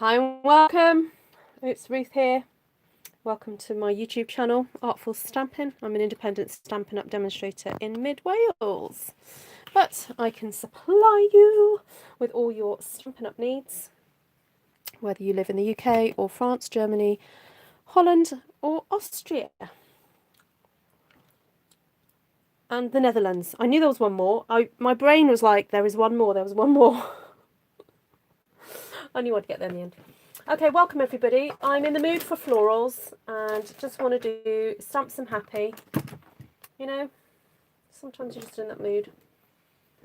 Hi and welcome. It's Ruth here. Welcome to my YouTube channel, Artful Stampin. I'm an independent Stampin' Up demonstrator in mid Wales, but I can supply you with all your Stampin' Up needs, whether you live in the UK or France, Germany, Holland or Austria. And the Netherlands. I knew there was one more. My brain was like, there is one more, there was one more. I knew I'd get there in the end. Okay, welcome everybody. I'm in the mood for florals and just want to do stamp some happy. You know, sometimes you're just in that mood.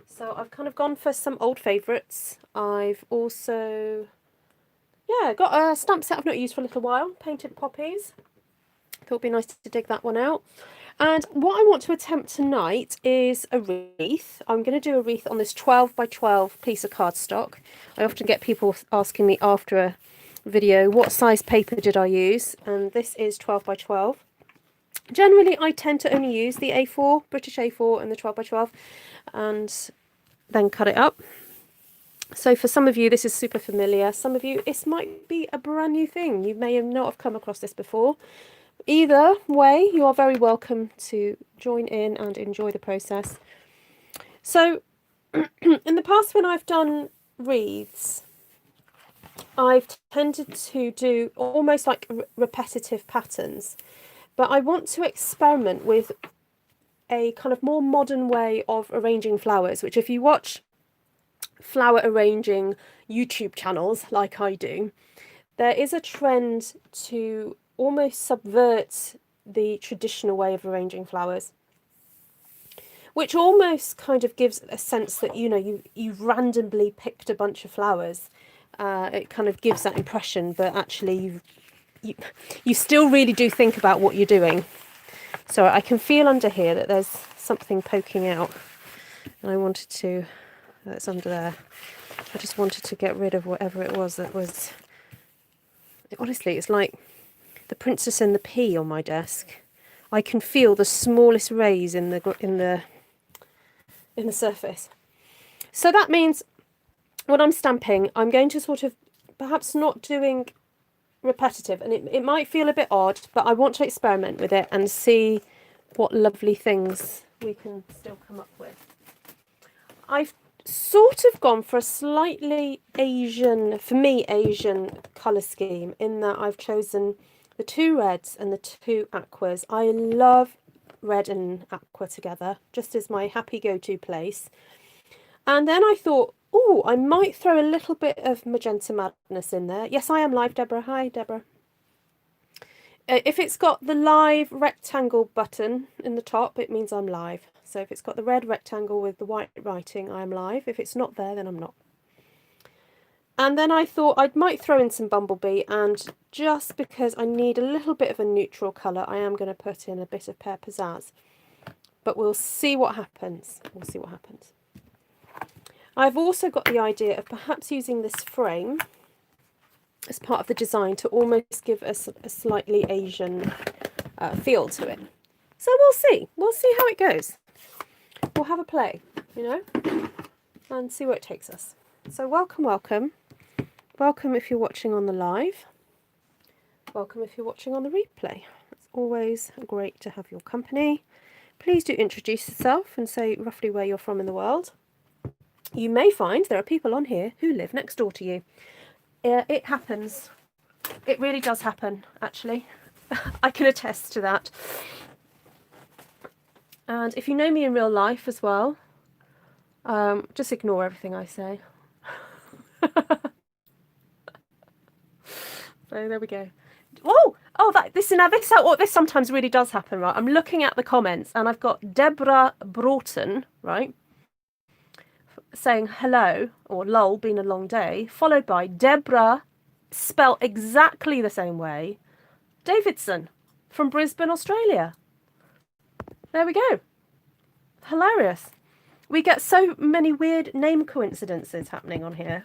So I've kind of gone for some old favourites. I've also, got a stamp set I've not used for a little while, Painted Poppies. Thought it'd be nice to dig that one out. And what I want to attempt tonight is a wreath. I'm going to do a wreath on this 12 by 12 piece of cardstock. I often get people asking me after a video, what size paper did I use? And this is 12 by 12. Generally, I tend to only use the A4, British A4 and the 12 by 12, and then cut it up. So for some of you, this is super familiar. Some of you, this might be a brand new thing. You may not have come across this before. Either way, you are very welcome to join in and enjoy the process. So in the past, when I've done wreaths, I've tended to do almost like repetitive patterns, but I want to experiment with a kind of more modern way of arranging flowers, which if you watch flower arranging YouTube channels like I do, there is a trend to almost subvert the traditional way of arranging flowers, which almost kind of gives a sense that, you know, you've randomly picked a bunch of flowers. It kind of gives that impression, but actually you still really do think about what you're doing. So I can feel under here that there's something poking out, and I wanted to, that's under there, I just wanted to get rid of whatever it was that was, honestly, it's like the Princess and the Pea on my desk. I can feel the smallest rays in the surface. So that means when I'm stamping, I'm going to sort of perhaps not doing repetitive, and it might feel a bit odd, but I want to experiment with it and see what lovely things we can still come up with. I've sort of gone for a slightly Asian, for me, Asian colour scheme in that I've chosen the two reds and the two aquas. I love red and aqua together, just as my happy go-to place. And then I thought, oh, I might throw a little bit of magenta madness in there. Yes, I am live, Deborah. Hi, Deborah. If it's got the live rectangle button in the top, it means I'm live. So if it's got the red rectangle with the white writing, I'm live. If it's not there, then I'm not. And then I thought I might throw in some Bumblebee, and just because I need a little bit of a neutral colour, I am going to put in a bit of Pear Pizzazz. But we'll see what happens. We'll see what happens. I've also got the idea of perhaps using this frame as part of the design to almost give us a slightly Asian feel to it. So we'll see. We'll see how it goes. We'll have a play, you know, and see where it takes us. So welcome, welcome. Welcome if you're watching on the live. Welcome if you're watching on the replay. It's always great to have your company. Please do introduce yourself and say roughly where you're from in the world. You may find there are people on here who live next door to you. It happens. It really does happen, actually. I can attest to that. And if you know me in real life as well, just ignore everything I say. So there we go. This sometimes really does happen, right? I'm looking at the comments and I've got Deborah Broughton, right, saying hello, or lol, been a long day, followed by Deborah, spelled exactly the same way, Davidson from Brisbane, Australia. There we go. Hilarious. We get so many weird name coincidences happening on here.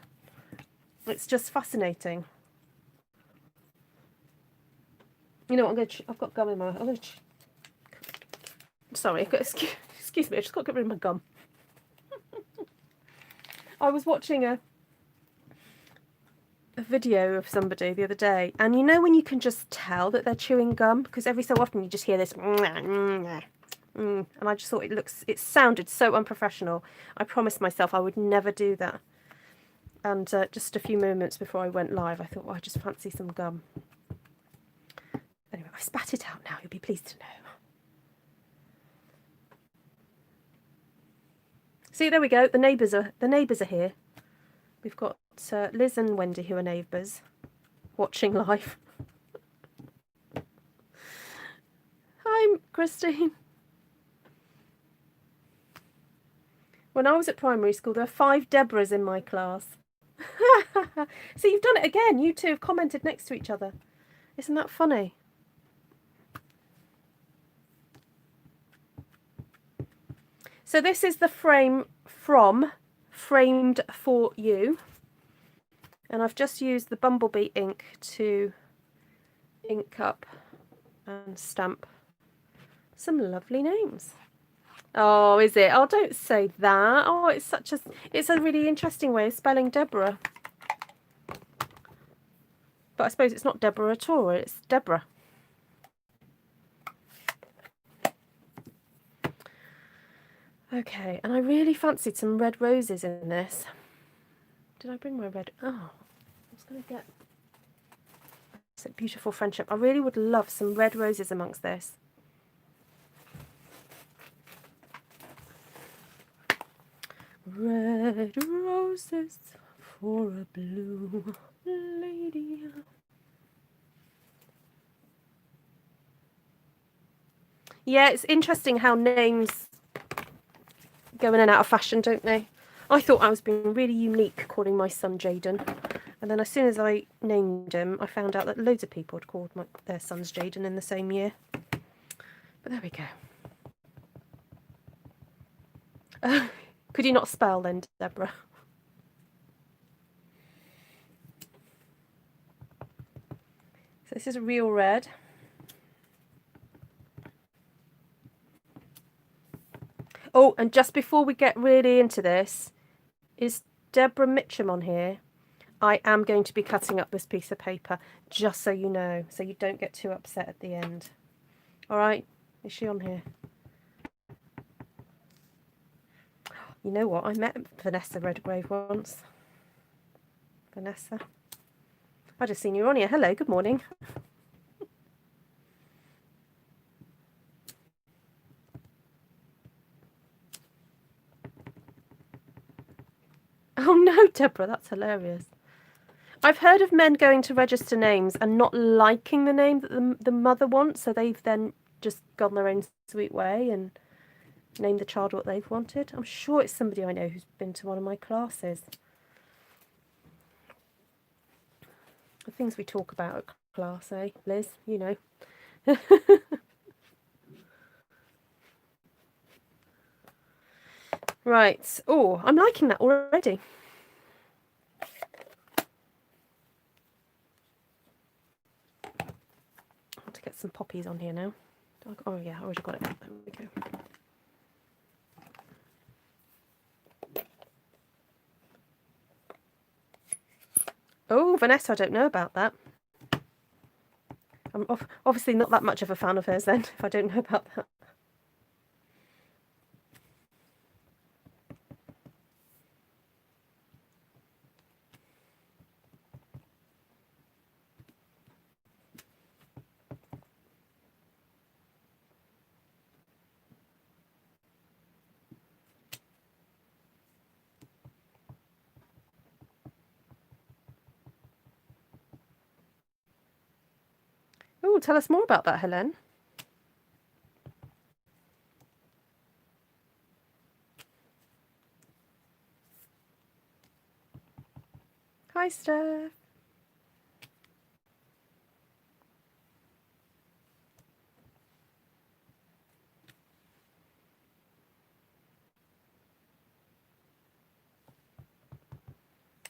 It's just fascinating. You know what, I've got gum in my mouth. Sorry, excuse me, I just got to get rid of my gum. I was watching a video of somebody the other day, and you know when you can just tell that they're chewing gum, because every so often you just hear this and I just thought it sounded so unprofessional. I promised myself I would never do that. And just a few moments before I went live, I thought, well, I just fancy some gum. Anyway, I've spat it out now, you'll be pleased to know. See, there we go. The neighbours are here. We've got Liz and Wendy, who are neighbours, watching live. Hi, Christine. When I was at primary school, there were 5 Deborahs in my class. See, you've done it again. You two have commented next to each other. Isn't that funny? So this is the frame from Framed for You. And I've just used the Bumblebee ink to ink up and stamp some lovely names. Oh, is it? Oh, don't say that. Oh, it's a really interesting way of spelling Deborah. But I suppose it's not Deborah at all, it's Deborah. Okay, and I really fancied some red roses in this. Did I bring my red? Oh, I was going to get... It's a beautiful friendship. I really would love some red roses amongst this. Red roses for a blue lady. Yeah, it's interesting how names go in and out of fashion, don't they? I thought I was being really unique calling my son Jaden, and then as soon as I named him, I found out that loads of people had called their sons Jaden in the same year. But there we go. Could you not spell then, Deborah? So this is a real red. Oh, and just before we get really into this, is Deborah Mitchum on here? I am going to be cutting up this piece of paper, just so you know, so you don't get too upset at the end. All right, is she on here? You know what? I met Vanessa Redgrave once. Vanessa. I just seen you on here. Hello, good morning. Oh no, Deborah, that's hilarious. I've heard of men going to register names and not liking the name that the mother wants, so they've then just gone their own sweet way and named the child what they've wanted. I'm sure it's somebody I know who's been to one of my classes. The things we talk about at class, eh, Liz? You know. Right. Oh, I'm liking that already. I want to get some poppies on here now. Oh yeah, I already got it. There we go. Oh, Vanessa, I don't know about that. I'm obviously not that much of a fan of hers then, if I don't know about that. Oh, tell us more about that, Helen. Hi, Steph.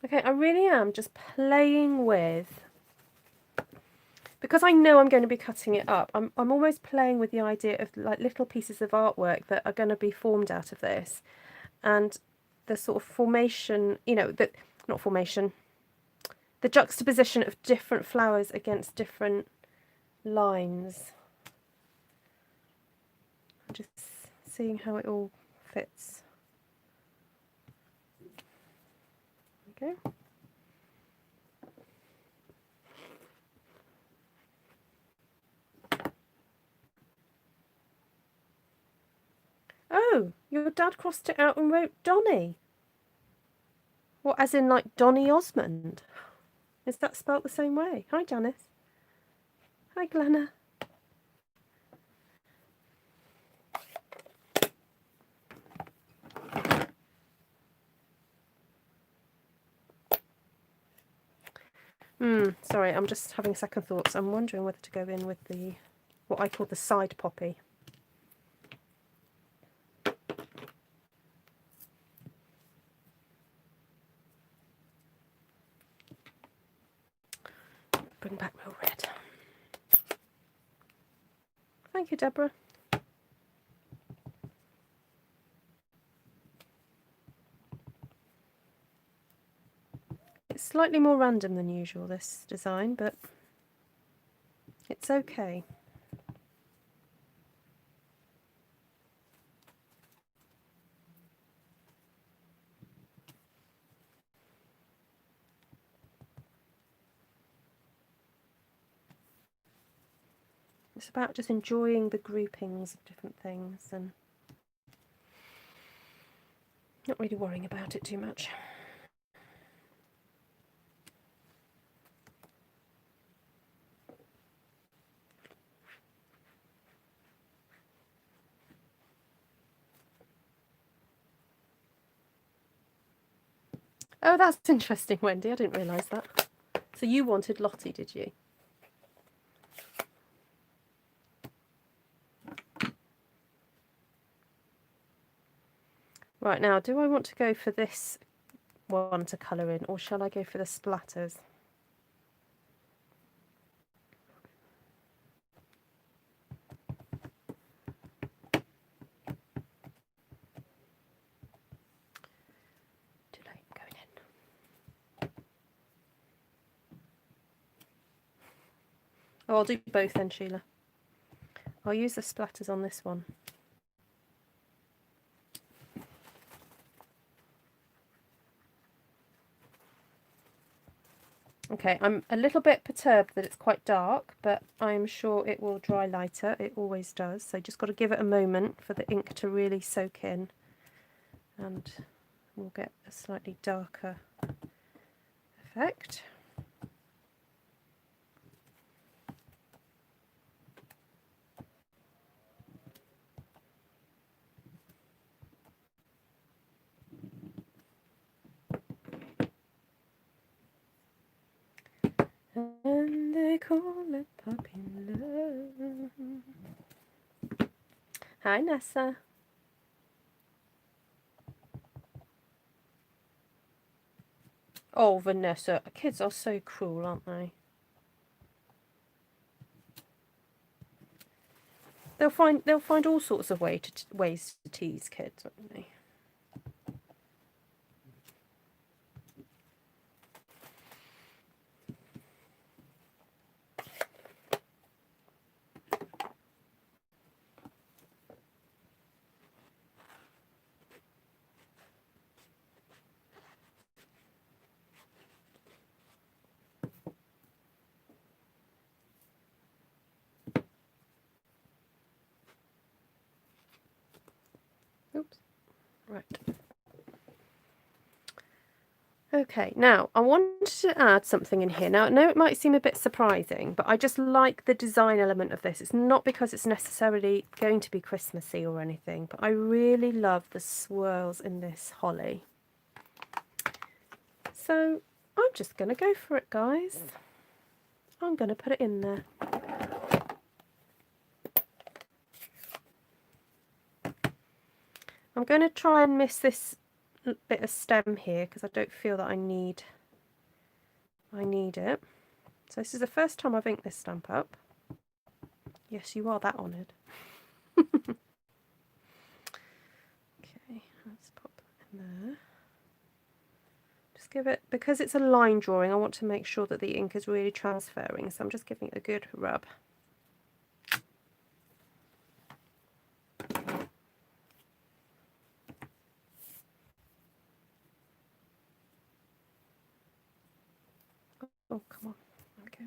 Okay, I really am just playing with, because I know I'm going to be cutting it up, I'm almost playing with the idea of like little pieces of artwork that are going to be formed out of this, and the sort of formation, you know, that not formation, the juxtaposition of different flowers against different lines. I'm just seeing how it all fits. Okay. Oh, your dad crossed it out and wrote Donny. What, as in like Donny Osmond? Is that spelt the same way? Hi, Janice. Hi, Glenna. Sorry, I'm just having second thoughts. I'm wondering whether to go in with the, what I call the side poppy. Bring back my red. Thank you, Deborah. It's slightly more random than usual, this design, but it's okay. It's about just enjoying the groupings of different things and not really worrying about it too much. Oh, that's interesting, Wendy. I didn't realise that. So you wanted Lottie, did you? Right, now, do I want to go for this one to colour in, or shall I go for the splatters? Too late, going in. Oh, I'll do both then, Sheila. I'll use the splatters on this one. Okay, I'm a little bit perturbed that it's quite dark, but I'm sure it will dry lighter. It always does. So just got to give it a moment for the ink to really soak in, and we'll get a slightly darker effect. And they call it puppy love. Hi, Nessa. Oh, Vanessa, kids are so cruel, aren't they? They'll find all sorts of ways to tease kids, won't they? Oops. Right. Okay, now I wanted to add something in here. Now, I know it might seem a bit surprising, but I just like the design element of this. It's not because it's necessarily going to be Christmassy or anything, but I really love the swirls in this holly. So I'm just going to go for it, guys. I'm going to put it in there. I'm going to try and miss this bit of stem here because I don't feel that I need it. So this is the first time I've inked this stamp up. Yes, you are that honoured. Okay, let's pop that in there. Just give it, because it's a line drawing, I want to make sure that the ink is really transferring, so I'm just giving it a good rub. Oh, come on. Okay.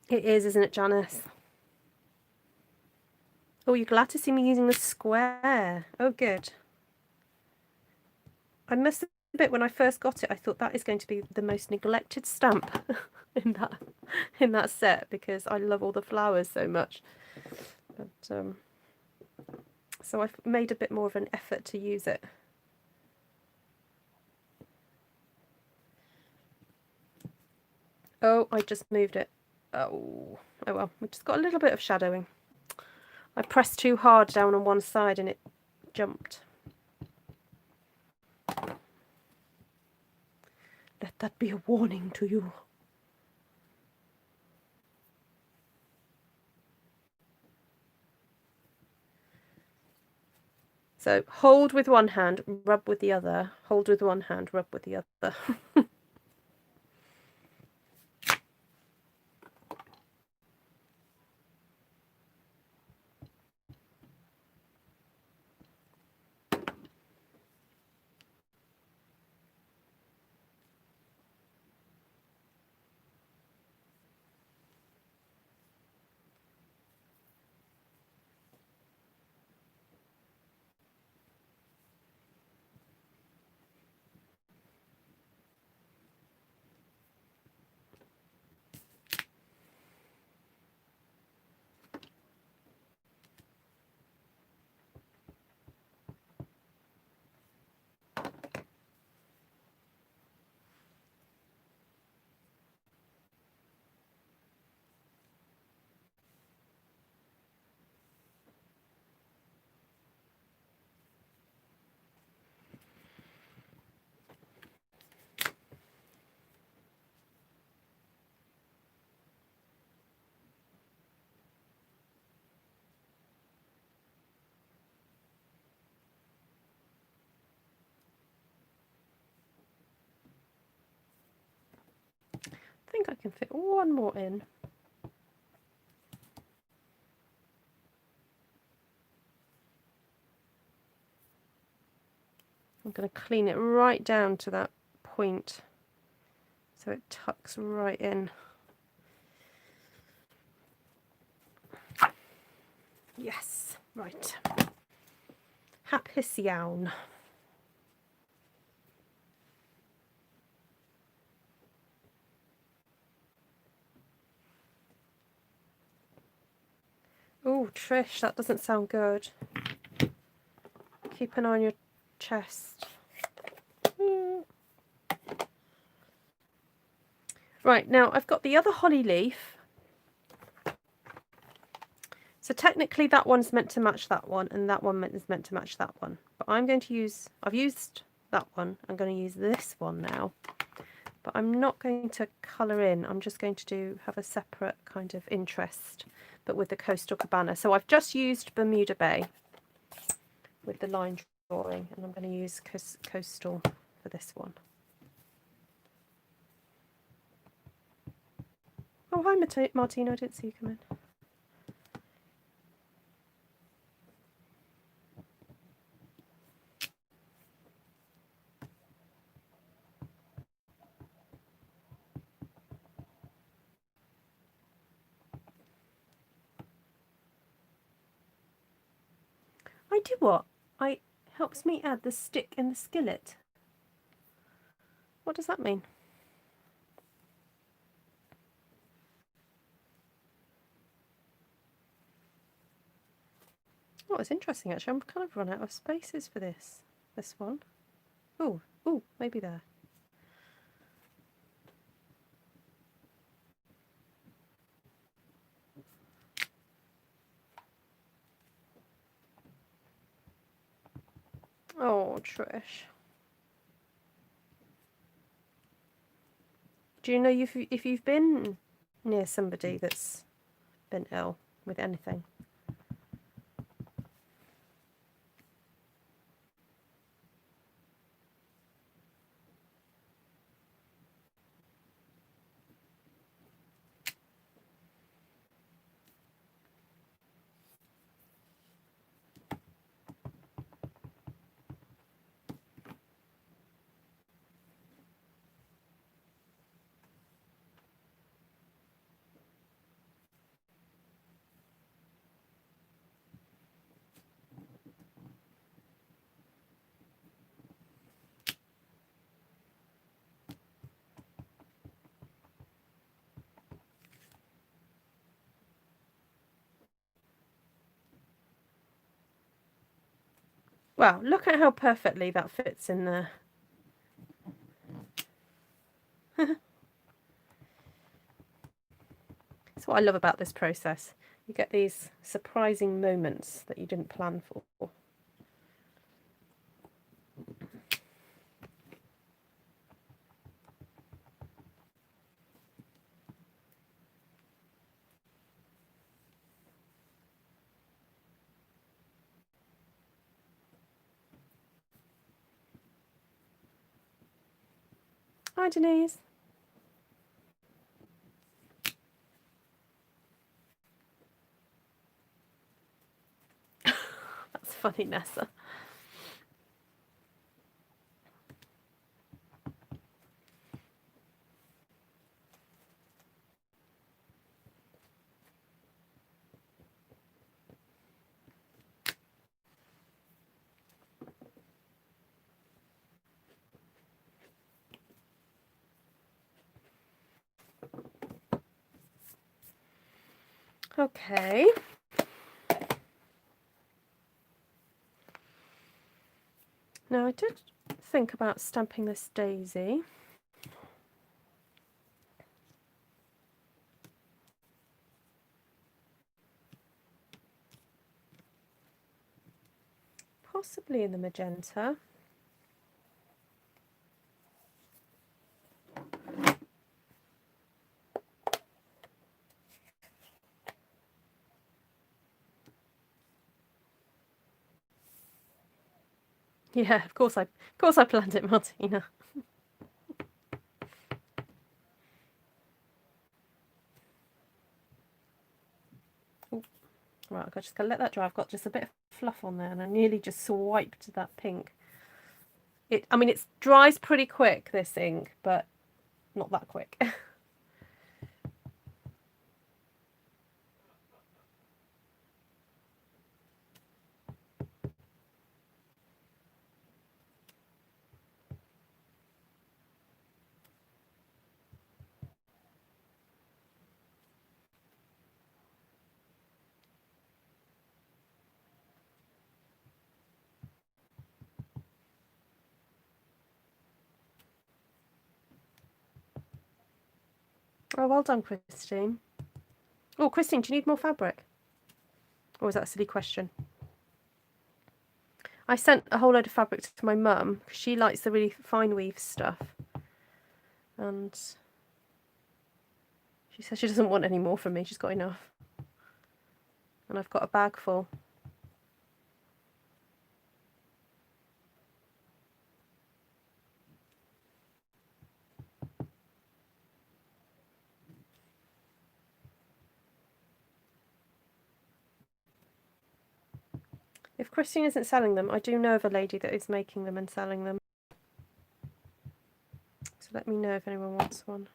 It is, isn't it, Janice? Oh, you're glad to see me using the square. Oh, good. I must admit, when I first got it, I thought that is going to be the most neglected stamp in that set, because I love all the flowers so much. But so I've made a bit more of an effort to use it. Oh, I just moved it. Oh well, we just got a little bit of shadowing. I pressed too hard down on one side and it jumped. Let that be a warning to you. So hold with one hand, rub with the other. Hold with one hand, rub with the other. I think I can fit one more in. I'm going to clean it right down to that point so it tucks right in. Yes, right. Hapus yawn. Oh, Trish, that doesn't sound good. Keep an eye on your chest. Right, now I've got the other holly leaf. So technically that one's meant to match that one, and that one is meant to match that one. But I'm going to use, I've used that one, I'm going to use this one now. But I'm not going to colour in, I'm just going to have a separate kind of interest, but with the Coastal Cabana. So I've just used Bermuda Bay with the line drawing, and I'm going to use Coastal for this one. Oh, hi Martina, I didn't see you come in. I do what? It helps me add the stick in the skillet. What does that mean? Oh, it's interesting actually. I'm kind of run out of spaces for this one. Oh, maybe there. Oh, Trish. Do you know if you've been near somebody that's been ill with anything? Wow, look at how perfectly that fits in there. That's what I love about this process. You get these surprising moments that you didn't plan for. Hi, Denise. That's funny, Nessa. Okay. Now I did think about stamping this daisy. Possibly in the magenta. Yeah, of course I planned it, Martina. Ooh. Right, I've just got to let that dry. I've got just a bit of fluff on there, and I nearly just swiped that pink. I mean, it dries pretty quick, this ink, but not that quick. Oh, well done, Christine. Oh, Christine, do you need more fabric? Or was that a silly question? I sent a whole load of fabric to my mum because she likes the really fine weave stuff. And she says she doesn't want any more from me. She's got enough. And I've got a bag full. If Christine isn't selling them, I do know of a lady that is making them and selling them. So let me know if anyone wants one.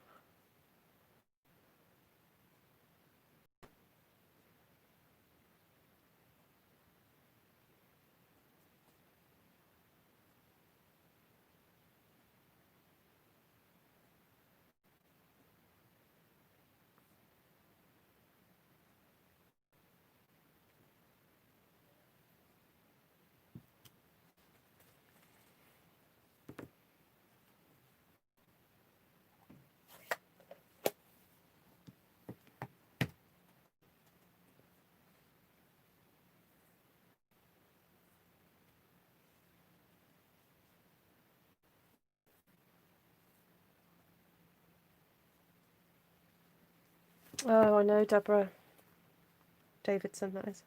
Oh, I know, Deborah Davidson, that is.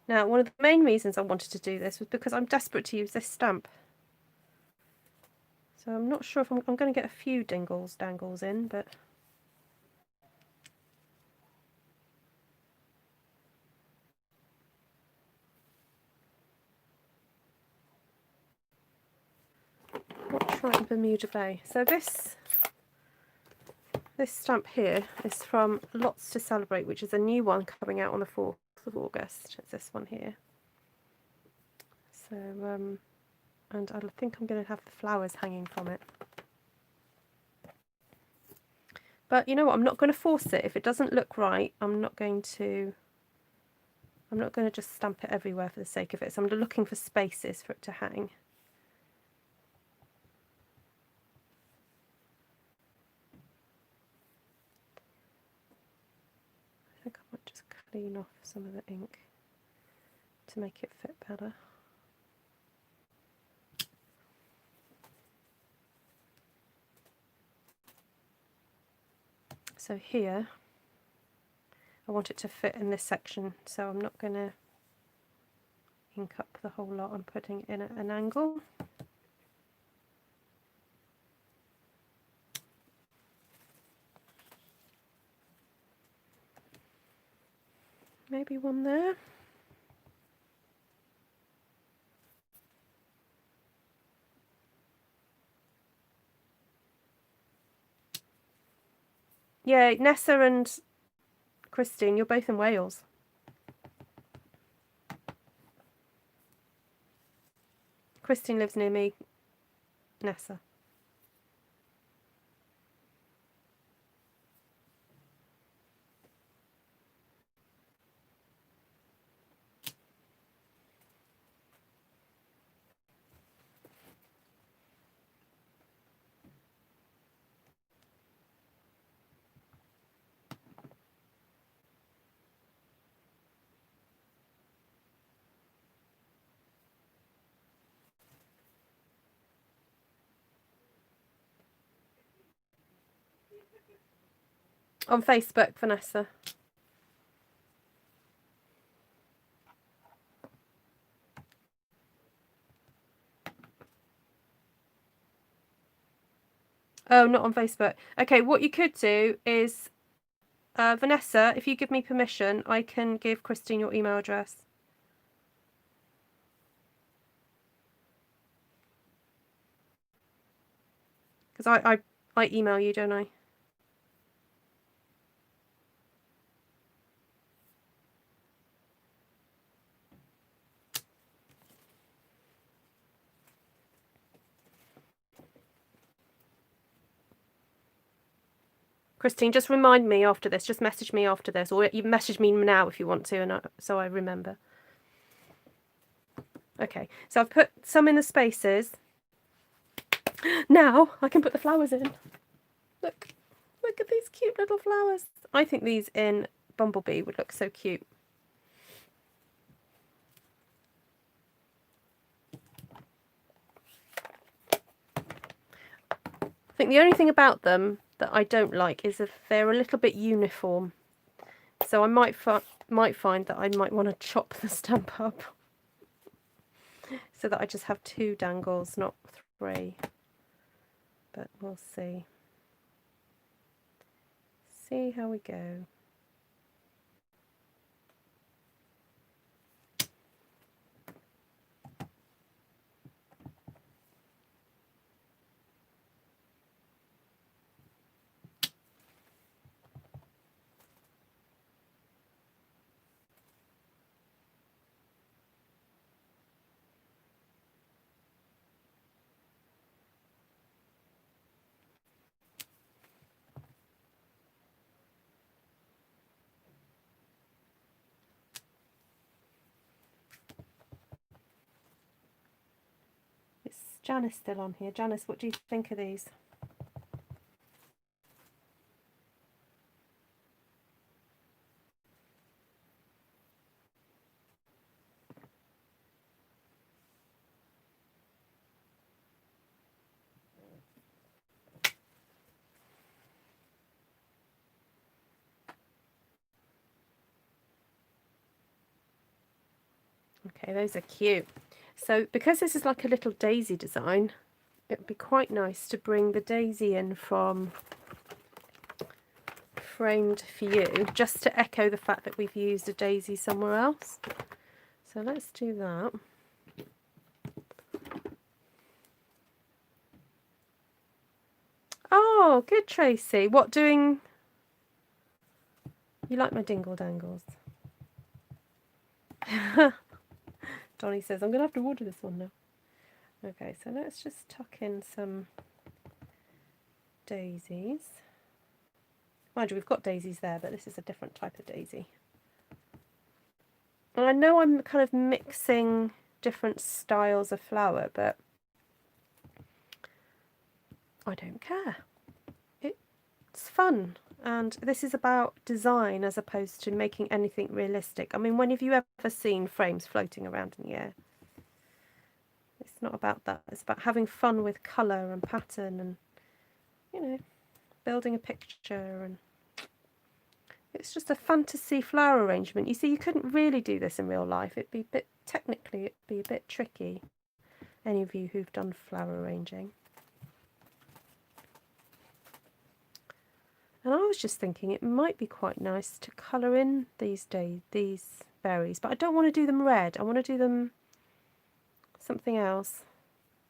Now, one of the main reasons I wanted to do this was because I'm desperate to use this stamp. So I'm not sure if I'm going to get a few dangles in, but... Waterfront, Bermuda Bay. So this stamp here is from Lots to Celebrate, which is a new one coming out on the 4th of August. It's this one here. So, and I think I'm going to have the flowers hanging from it. But you know what? I'm not going to force it. If it doesn't look right, I'm not going to just stamp it everywhere for the sake of it. So I'm looking for spaces for it to hang. I think I might just clean off some of the ink to make it fit better. So here, I want it to fit in this section, so I'm not going to ink up the whole lot. I'm putting it in at an angle. Maybe one there. Yeah, Nessa and Christine, you're both in Wales. Christine lives near me, Nessa. On Facebook, Vanessa. Oh, not on Facebook. Okay, what you could do is, Vanessa, if you give me permission, I can give Christine your email address. Because I email you, don't I? Christine, just remind me after this. Just message me after this, or you message me now if you want to, and so I remember. Okay, so I've put some in the spaces. Now I can put the flowers in. Look at these cute little flowers. I think these in Bumblebee would look so cute. I think the only thing about them that I don't like is if they're a little bit uniform. So I might find that I might want to chop the stamp up so that I just have 2 dangles, not 3. But we'll see. See how we go. Is Janice still on here? Janice, what do you think of these? Okay, those are cute. So because this is like a little daisy design, it would be quite nice to bring the daisy in from Framed for You, just to echo the fact that we've used a daisy somewhere else. So let's do that. Oh, good, Tracy. What doing? You like my dingle dangles? Donnie says, I'm going to have to order this one now. Okay, so let's just tuck in some daisies. Mind you, we've got daisies there, but this is a different type of daisy. And I know I'm kind of mixing different styles of flower, but I don't care. It's fun. And this is about design as opposed to making anything realistic. I mean, when have you ever seen frames floating around in the air? It's not about that. It's about having fun with colour and pattern and, you know, building a picture. And it's just a fantasy flower arrangement. You see, you couldn't really do this in real life. It'd be a bit, technically, it'd be a bit tricky. Any of you who've done flower arranging. And I was just thinking it might be quite nice to colour in these berries, but I don't want to do them red. I want to do them something else.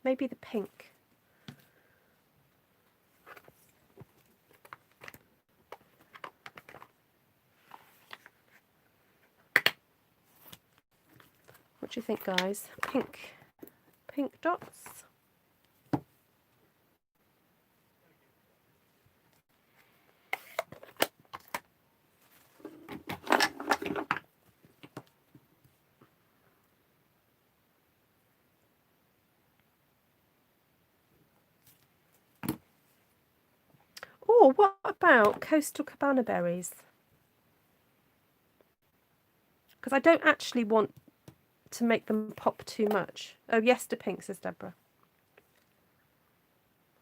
Maybe the pink. What do you think, guys? Pink dots. Oh, what about coastal cabana berries? Because I don't actually want to make them pop too much. Oh, yes to pink, says Deborah.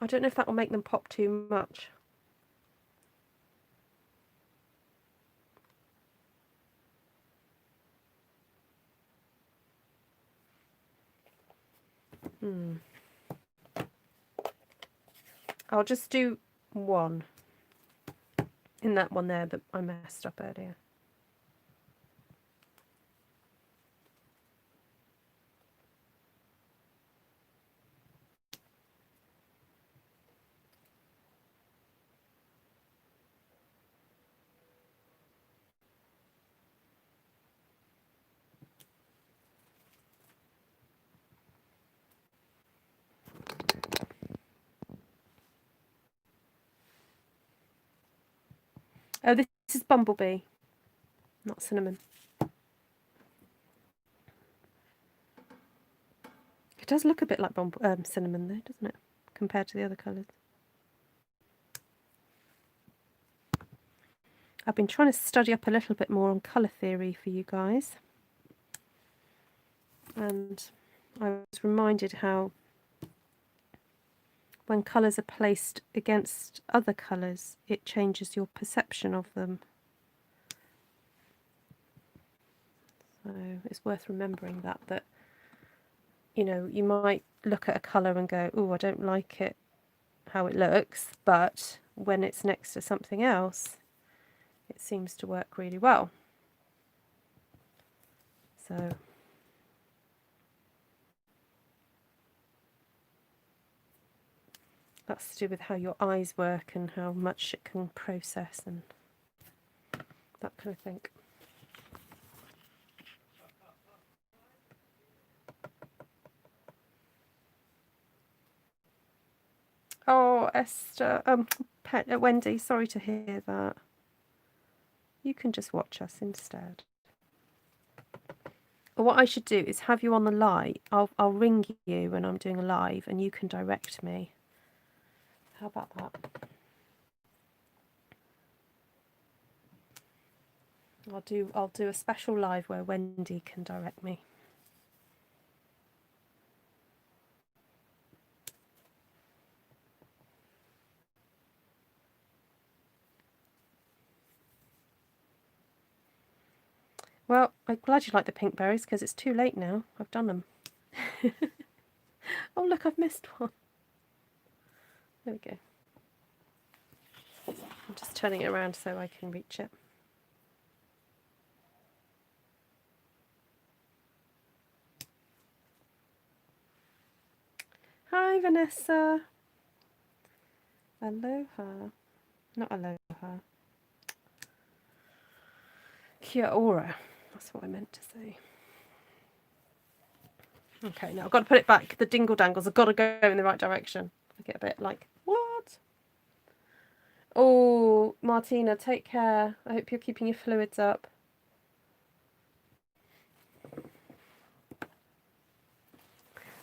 I don't know if that will make them pop too much. I'll just do one in that one there that I messed up earlier. Oh, this is Bumblebee, not cinnamon. It does look a bit like cinnamon though, doesn't it? Compared to the other colours. I've been trying to study up a little bit more on colour theory for you guys. And I was reminded how when colours are placed against other colours, it changes your perception of them. So it's worth remembering that, you know, you might look at a colour and go, oh, I don't like it, how it looks, but when it's next to something else, it seems to work really well. So that's to do with how your eyes work and how much it can process and that kind of thing. Oh, Esther, Wendy, sorry to hear that. You can just watch us instead. What I should do is have you on the live. I'll ring you when I'm doing a live and you can direct me. How about that? I'll do a special live where Wendy can direct me. Well, I'm glad you like the pink berries because it's too late now. I've done them. Oh, look, I've missed one. There we go. I'm just turning it around so I can reach it. Hi, Vanessa. Aloha. Not aloha. Kia ora. That's what I meant to say. Okay, now I've got to put it back. The dingle dangles have got to go in the right direction. I get a bit like, what? Oh, Martina, take care. I hope you're keeping your fluids up.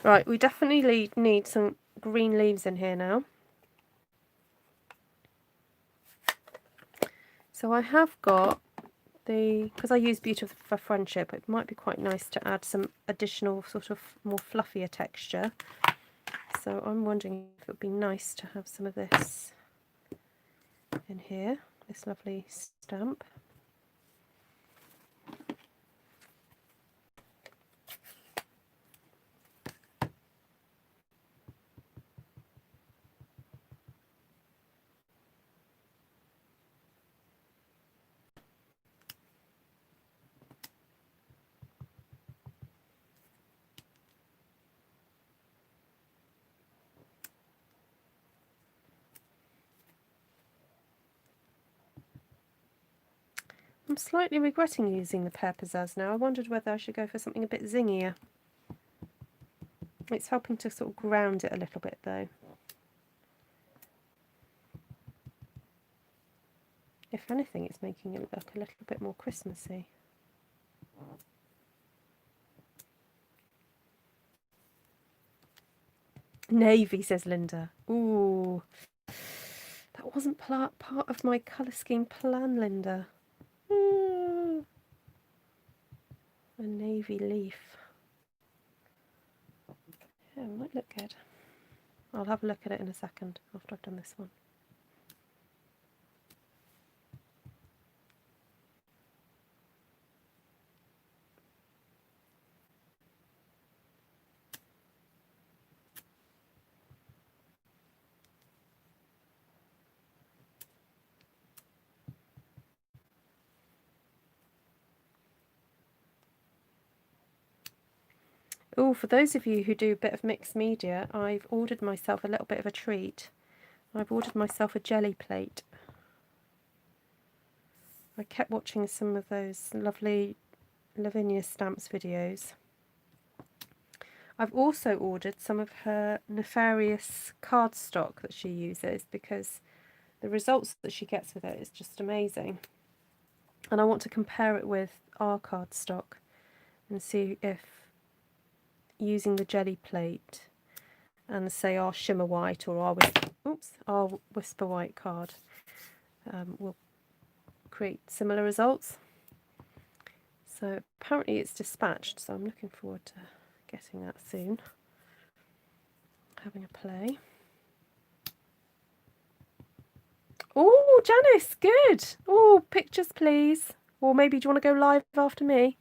Right, we definitely need some green leaves in here now. So I have got because I use Beauty for Friendship, it might be quite nice to add some additional sort of more fluffier texture. So I'm wondering if it would be nice to have some of this in here, this lovely stamp. I'm slightly regretting using the Pear Pizzazz now. I wondered whether I should go for something a bit zingier. It's helping to sort of ground it a little bit though. If anything, it's making it look a little bit more Christmassy. Navy, says Linda. Ooh, that wasn't part of my colour scheme plan, Linda. Ooh. A navy leaf. Yeah, it might look good. I'll have a look at it in a second after I've done this one. Oh, for those of you who do a bit of mixed media, I've ordered myself a little bit of a treat. I've ordered myself a jelly plate. I kept watching some of those lovely Lavinia Stamps videos. I've also ordered some of her nefarious cardstock that she uses because the results that she gets with it is just amazing. And I want to compare it with our cardstock and see if using the jelly plate and say our shimmer white or our whisper white card will create similar results. So apparently it's dispatched, so I'm looking forward to getting that soon, having a play. Oh, Janice, good. Oh, pictures please, or maybe do you want to go live after me?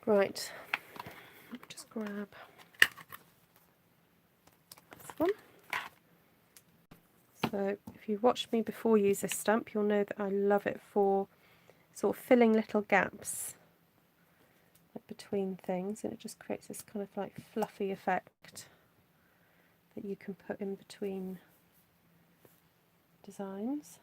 Right, just grab this one. So if you've watched me before use this stamp, you'll know that I love it for sort of filling little gaps like between things, and it just creates this kind of like fluffy effect that you can put in between designs.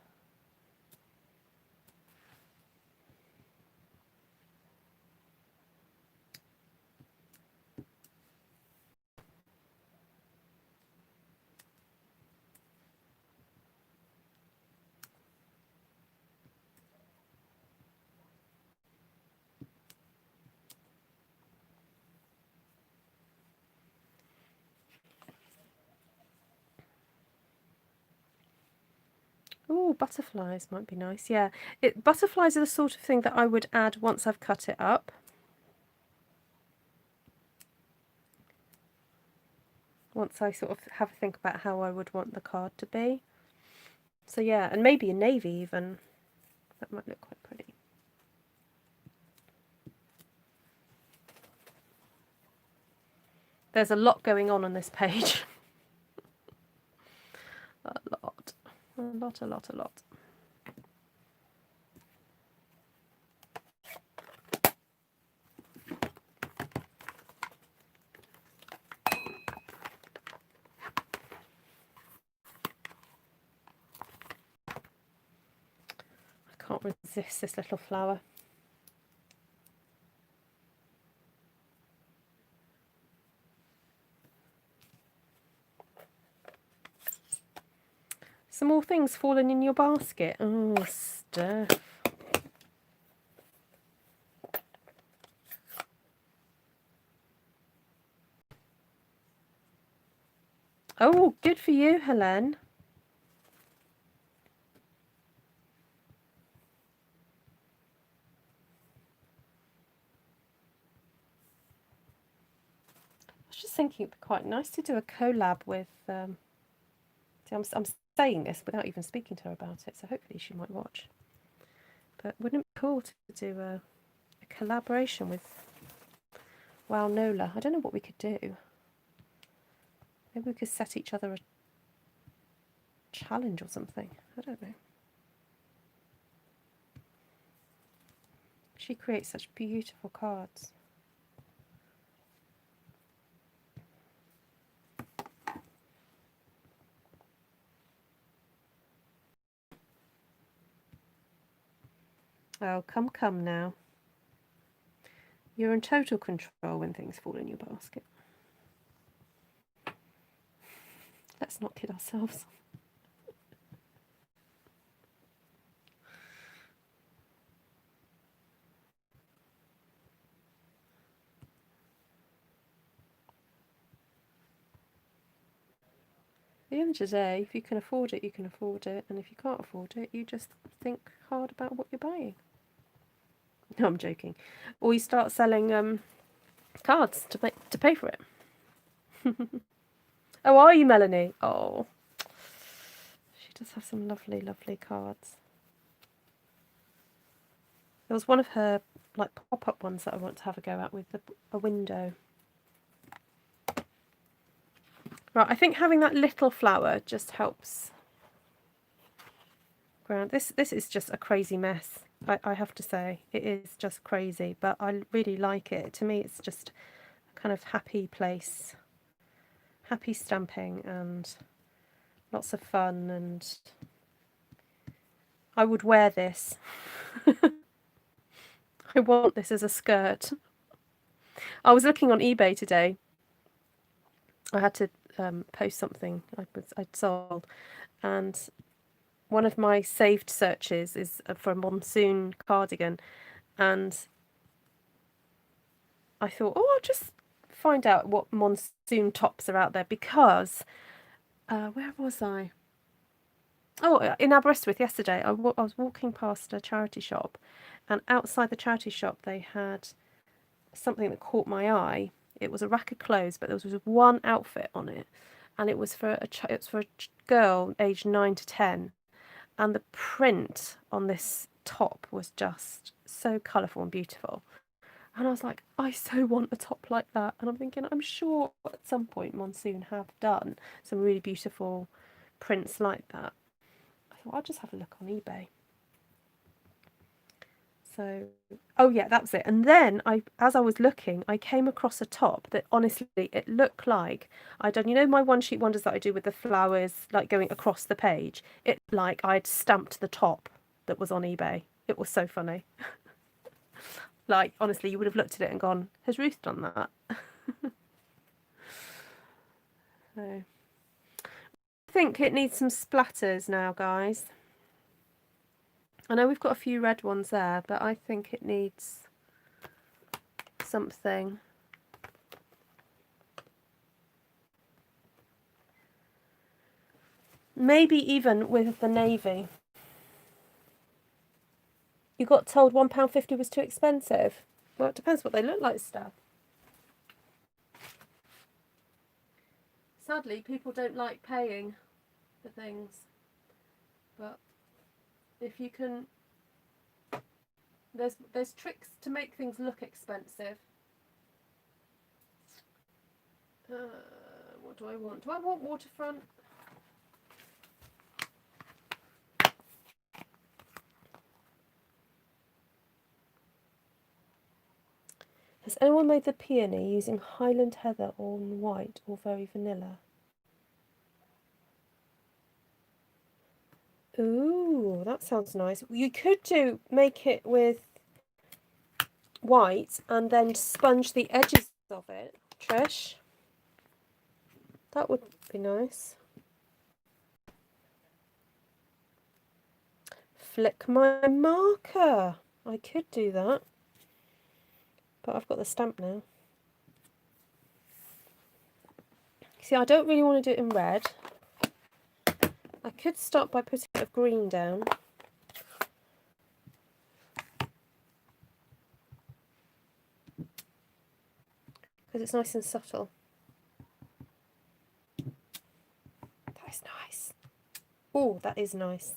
Oh, butterflies might be nice. Yeah, butterflies are the sort of thing that I would add once I've cut it up. Once I sort of have a think about how I would want the card to be. So yeah, and maybe a navy even. That might look quite pretty. There's a lot going on this page. A lot. A lot. I can't resist this little flower. Some more things falling in your basket. Oh, stuff. Oh, good for you, Helen. I was just thinking it'd be quite nice to do a collab with... See, I'm saying this without even speaking to her about it, so hopefully she might watch. But wouldn't it be cool to do a collaboration with Wow Nola? I don't know what we could do. Maybe we could set each other a challenge or something. I don't know. She creates such beautiful cards. Oh, come now. You're in total control when things fall in your basket. Let's not kid ourselves. At the end of the day, if you can afford it, you can afford it. And if you can't afford it, you just think hard about what you're buying. No, I'm joking. Or you start selling cards to pay for it. Oh, are you, Melanie? Oh, she does have some lovely, lovely cards. There was one of her like pop-up ones that I want to have a go at with a window. Right, I think having that little flower just helps ground. This is just a crazy mess. I have to say, it is just crazy, but I really like it. To me, it's just a kind of happy place, happy stamping, and lots of fun. And I would wear this. I want this as a skirt. I was looking on eBay today. I had to post something I'd sold, and one of my saved searches is for a monsoon cardigan, and I thought, oh, I'll just find out what monsoon tops are out there, because where was I? Oh, in Aberystwyth yesterday. I was walking past a charity shop, and outside the charity shop they had something that caught my eye. It was a rack of clothes, but there was one outfit on it, and it was for a girl aged 9 to 10, and the print on this top was just so colourful and beautiful. And I was like, I so want a top like that. And I'm thinking, I'm sure at some point Monsoon have done some really beautiful prints like that. I thought I'll just have a look on eBay. So, oh yeah, that was it. And then as I was looking, I came across a top that honestly, it looked like I'd done, you know, my one sheet wonders that I do with the flowers, like going across the page. It like I'd stamped the top that was on eBay. It was so funny. Like, honestly, you would have looked at it and gone, has Ruth done that? So, I think it needs some splatters now, guys. I know we've got a few red ones there, but I think it needs something. Maybe even with the navy. You got told £1.50 was too expensive. Well, it depends what they look like, stuff. Sadly, people don't like paying for things. But if you can, there's tricks to make things look expensive. What do I want? Do I want Waterfront? Has anyone made the peony using Highland Heather on white or very vanilla? Ooh, that sounds nice. You could make it with white and then sponge the edges of it, Trish. That would be nice. Flick my marker. I could do that. But I've got the stamp now. See, I don't really want to do it in red. I could start by putting a bit of green down. Because it's nice and subtle. That is nice. Oh, that is nice.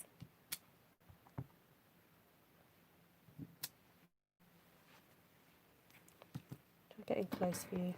I'm getting close for you.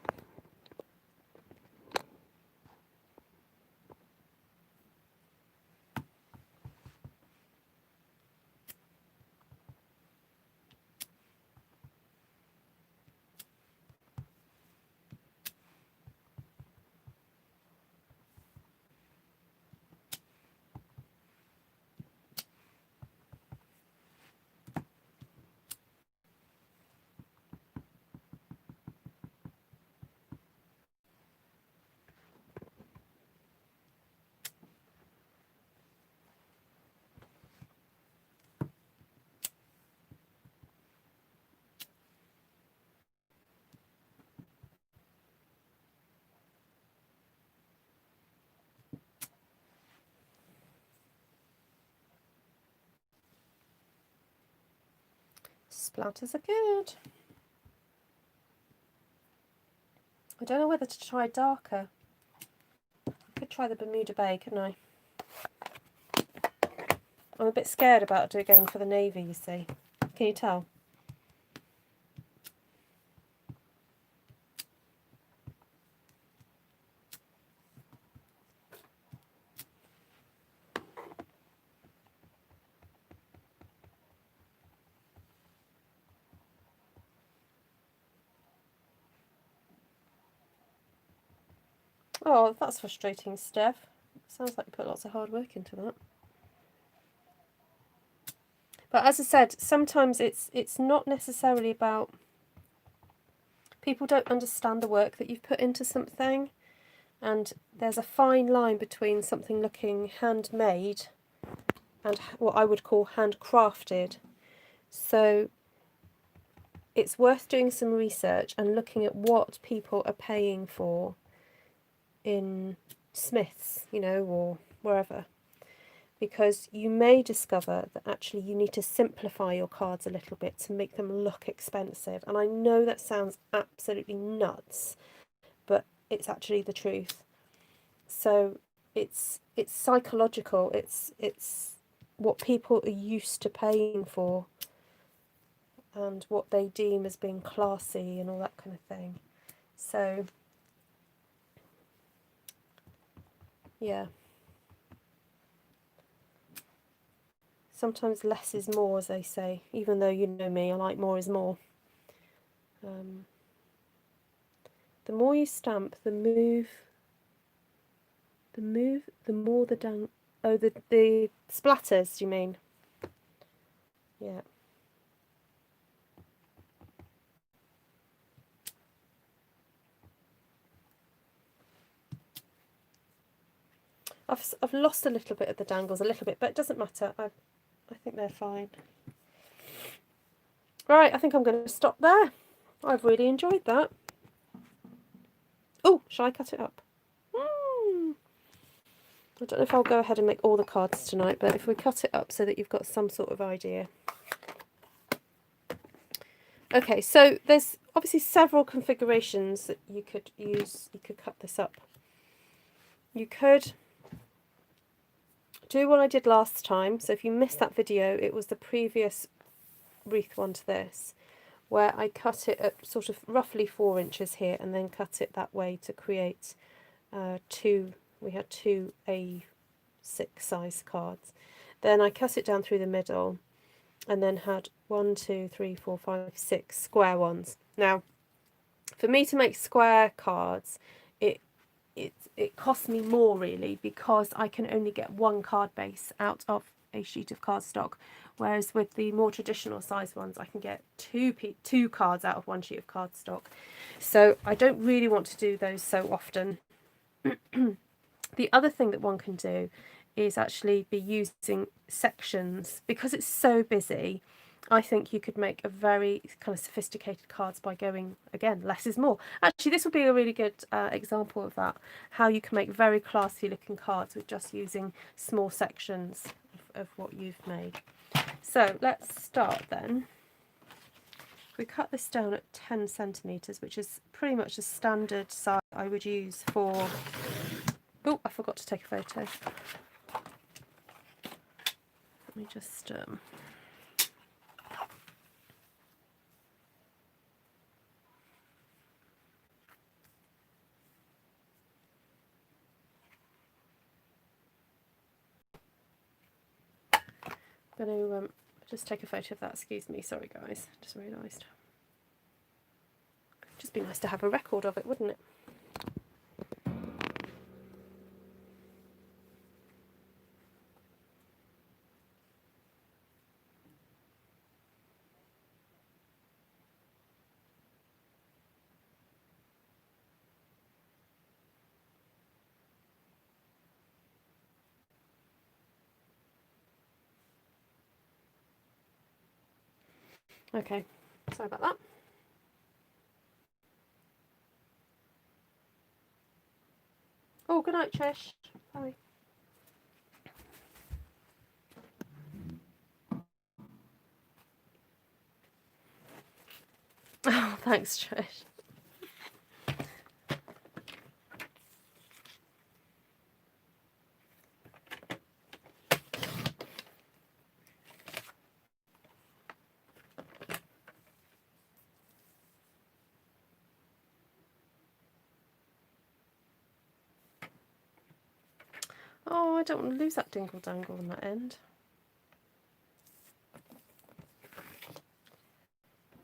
Splatters are good. I don't know whether to try darker. I could try the Bermuda Bay, couldn't I? I'm a bit scared about going for the navy, you see. Can you tell? Oh, that's frustrating, Steph. Sounds like you put lots of hard work into that. But as I said, sometimes it's not necessarily about... People don't understand the work that you've put into something. And there's a fine line between something looking handmade and what I would call handcrafted. So it's worth doing some research and looking at what people are paying for in Smith's, you know, or wherever, because you may discover that actually you need to simplify your cards a little bit to make them look expensive. And I know that sounds absolutely nuts, but it's actually the truth. So it's psychological. It's what people are used to paying for and what they deem as being classy and all that kind of thing. So yeah, sometimes less is more, as they say, even though you know me, I like more is more. The more you stamp, the more the the splatters, you mean? Yeah. I've lost a little bit of the dangles, a little bit, but it doesn't matter. I think they're fine. Right, I think I'm going to stop there. I've really enjoyed that. Oh, shall I cut it up? I don't know if I'll go ahead and make all the cards tonight, but if we cut it up so that you've got some sort of idea. Okay, so there's obviously several configurations that you could use. You could cut this up. You could do what I did last time. So if you missed that video, it was the previous wreath one to this, where I cut it at sort of roughly 4 inches here and then cut it that way to create we had two A6 size cards. Then I cut it down through the middle and then had 1, 2, 3, 4, 5, 6 square ones. Now, for me to make square cards, it costs me more really, because I can only get one card base out of a sheet of cardstock, whereas with the more traditional size ones I can get two cards out of one sheet of cardstock. So I don't really want to do those so often. The other thing that one can do is actually be using sections. Because it's so busy, I think you could make a very kind of sophisticated cards by going, again, less is more. Actually, this would be a really good example of that, how you can make very classy looking cards with just using small sections of what you've made. So let's start then. We cut this down at 10 centimetres, which is pretty much the standard size I would use for... Oh, I forgot to take a photo. Let me just... I'm going to just take a photo of that. Excuse me, sorry guys, just realised. Just be nice to have a record of it, wouldn't it? Okay, sorry about that. Oh, good night, Trish. Bye. Oh, thanks, Trish. Oh, I don't want to lose that dingle dangle on that end.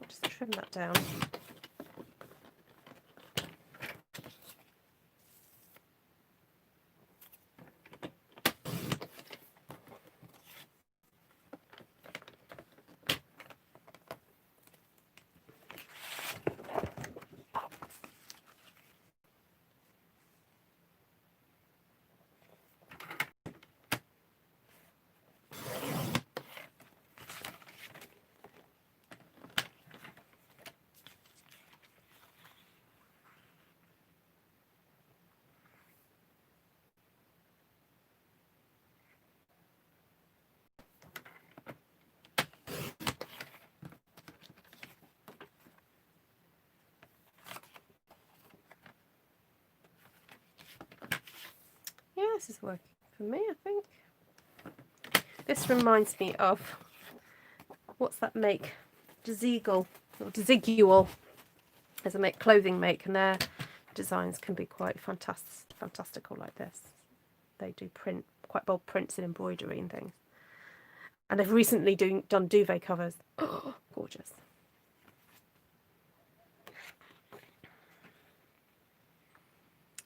I'll just trim that down. Yeah, this is working for me, I think. This reminds me of, what's that make? Desigual, or Desigual, as a clothing make, and their designs can be quite fantastical like this. They do quite bold prints in embroidery and things. And they've recently done duvet covers. Oh, gorgeous.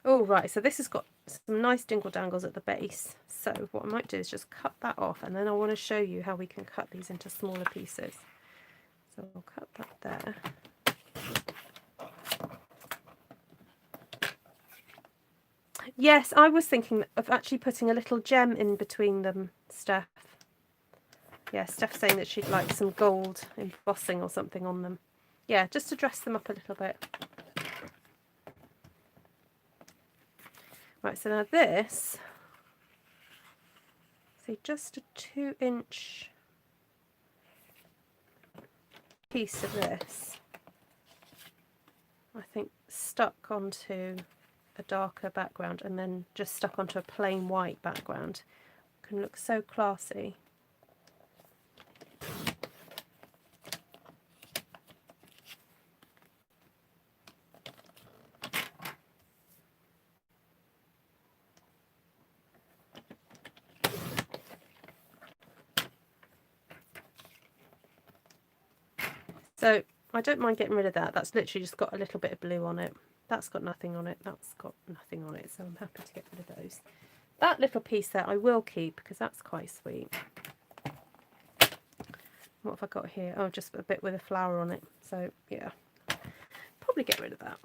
Oh, right, so this has got some nice dingle dangles at the base. So what I might do is just cut that off, and then I want to show you how we can cut these into smaller pieces. So I'll cut that there. Yes, I was thinking of actually putting a little gem in between them, Steph. Yeah, Steph's saying that she'd like some gold embossing or something on them. Yeah, just to dress them up a little bit. Right, so now this, see, just a 2-inch piece of this. think, stuck onto a darker background and then just stuck onto a plain white background can look so classy. So I don't mind getting rid of that. That's literally just got a little bit of blue on it. That's got nothing on it. That's got nothing on it. So I'm happy to get rid of those. That little piece there I will keep because that's quite sweet. What have I got here? Oh, just a bit with a flower on it. So yeah, probably get rid of that.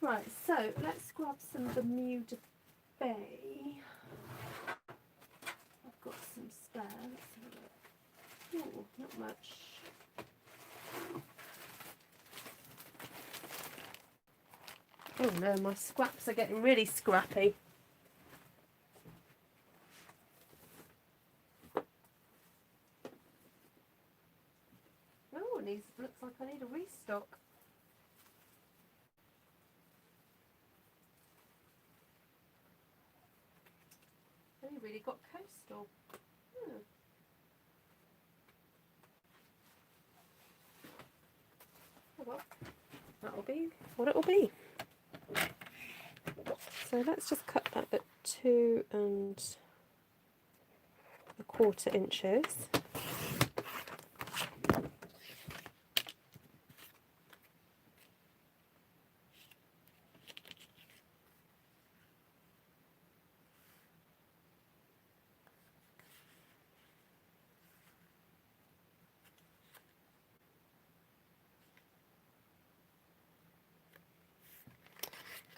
Right, so let's grab some Bermuda Bay. I've got some spares. Oh, not much. Oh no, my scraps are getting really scrappy. Oh, and these looks like I need a restock. I only really got coastal. Oh well, that'll be what it'll be. So let's just cut that at 2 1/4 inches.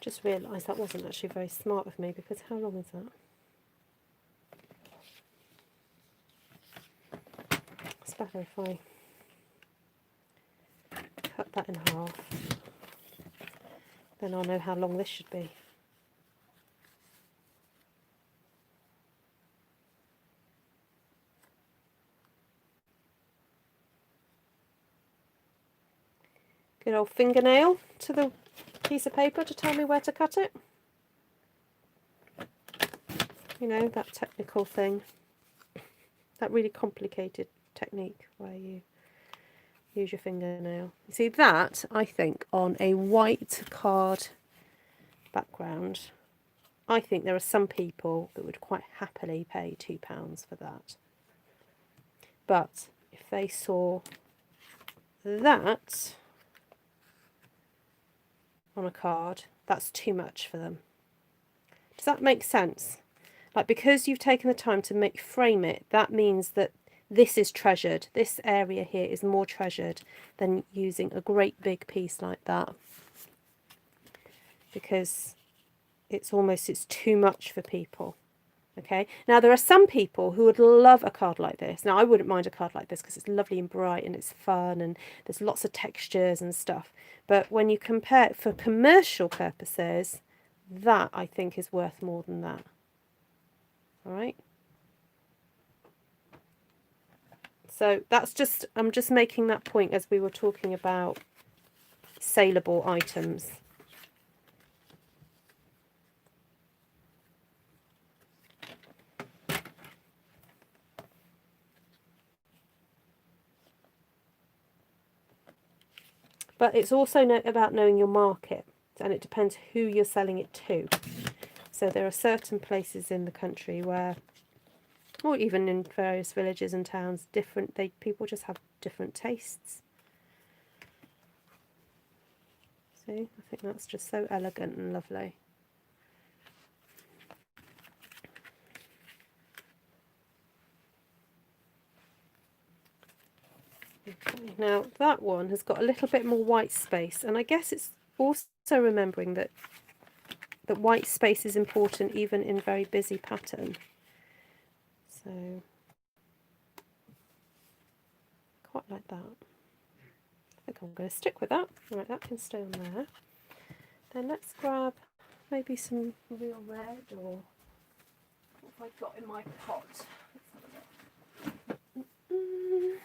Just realised that wasn't actually very smart of me, because how long is that? It's better if I cut that in half. Then I'll know how long this should be. Good old fingernail to the piece of paper to tell me where to cut it. You know, that technical thing, that really complicated technique where you use your fingernail. You see that, I think, on a white card background, I think there are some people that would quite happily pay £2 for that. But if they saw that on a card, that's too much for them. Does that make sense? Like, because you've taken the time to frame it, that means that this is treasured. This area here is more treasured than using a great big piece like that, because it's too much for people. Okay, now there are some people who would love a card like this. Now I wouldn't mind a card like this because it's lovely and bright and it's fun and there's lots of textures and stuff. But when you compare it for commercial purposes, that I think is worth more than that. All right. So that's just, I'm just making that point as we were talking about saleable items. But it's also about knowing your market, and it depends who you're selling it to. So there are certain places in the country where, or even in various villages and towns, people just have different tastes. See, I think that's just so elegant and lovely. Okay, now that one has got a little bit more white space, and I guess it's also remembering that white space is important even in very busy pattern. So quite like that. I think I'm going to stick with that. Right, that can stay on there. Then let's grab maybe some real red, or what have I got in my pot? Let's have a look.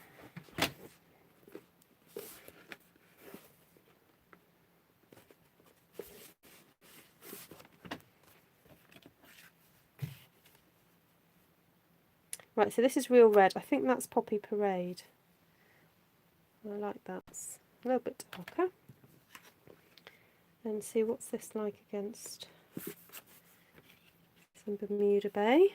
Right, so this is real red. I think that's Poppy Parade. I like that. It's a little bit darker. And see what's this like against some Bermuda Bay.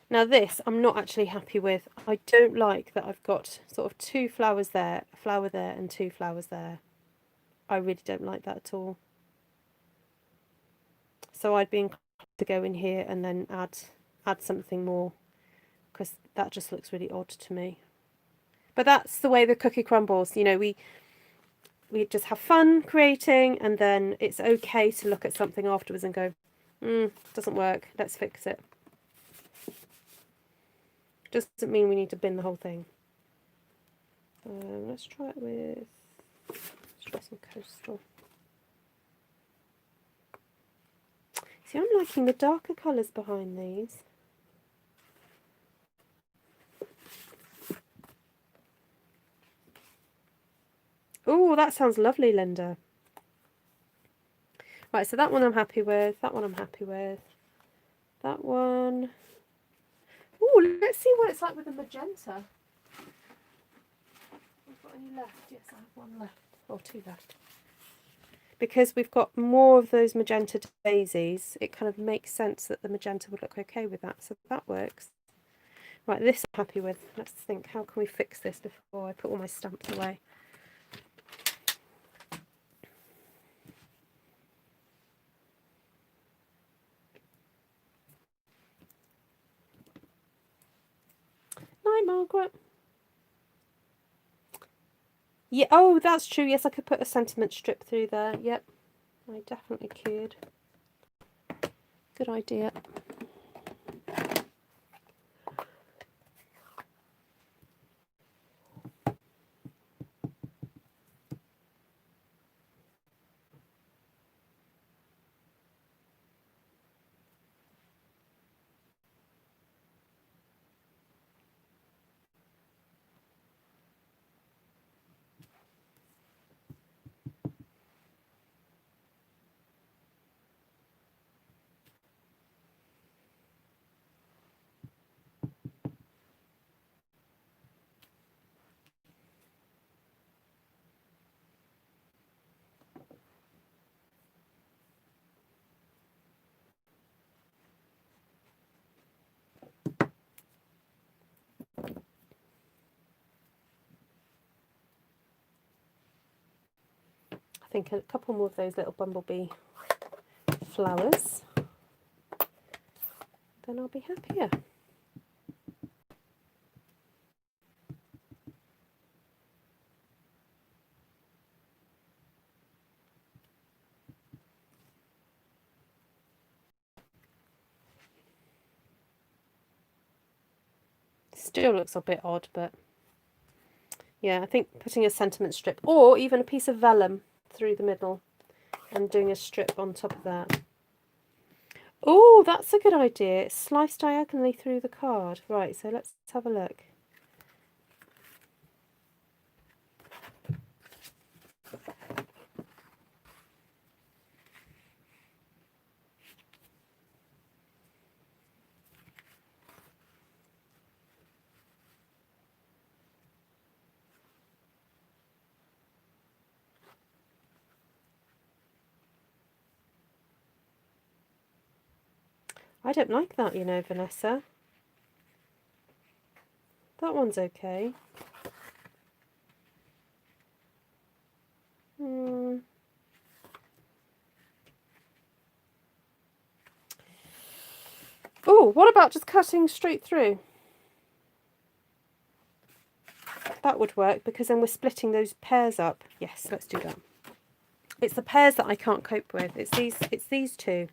Now this I'm not actually happy with. I don't like that I've got sort of 2 flowers there, a flower there and 2 flowers there. I really don't like that at all. So I'd be inclined to go in here and then add something more, because that just looks really odd to me. But that's the way the cookie crumbles. You know, we just have fun creating, and then it's okay to look at something afterwards and go, doesn't work, let's fix it. Doesn't mean we need to bin the whole thing. Let's try it with, let's try some coastal. See, I'm liking the darker colours behind these. Oh, that sounds lovely, Linda. Right, so that one I'm happy with. That one I'm happy with. That one. Oh, let's see what it's like with the magenta. We've got any left? Yes, I have one left. Or 2 left. Because we've got more of those magenta daisies, it kind of makes sense that the magenta would look okay with that. So that works. Right, this I'm happy with. Let's think, how can we fix this before I put all my stamps away? Night, Margaret. Yeah, oh, that's true. Yes, I could put a sentiment strip through there. Yep, I definitely could. Good idea. I think a couple more of those little Bumblebee flowers, then I'll be happier. Still looks a bit odd, but yeah, I think putting a sentiment strip or even a piece of vellum through the middle and doing a strip on top of that. Oh, that's a good idea. Slice diagonally through the card. Right, so let's have a look. I don't like that, you know, Vanessa. That one's okay. Oh, what about just cutting straight through? That would work, because then we're splitting those pairs up. Yes, let's do that. It's the pairs that I can't cope with. It's these two.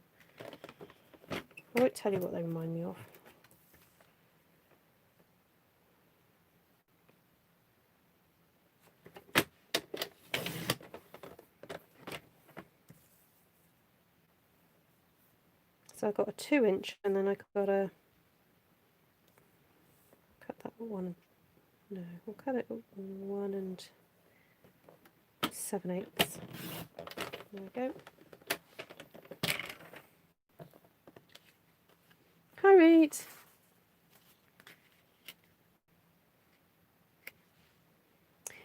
I won't tell you what they remind me of. So I've got a 2-inch and then I've got a 1, no, we'll cut it 1 7/8. There we go. Hi, Reed.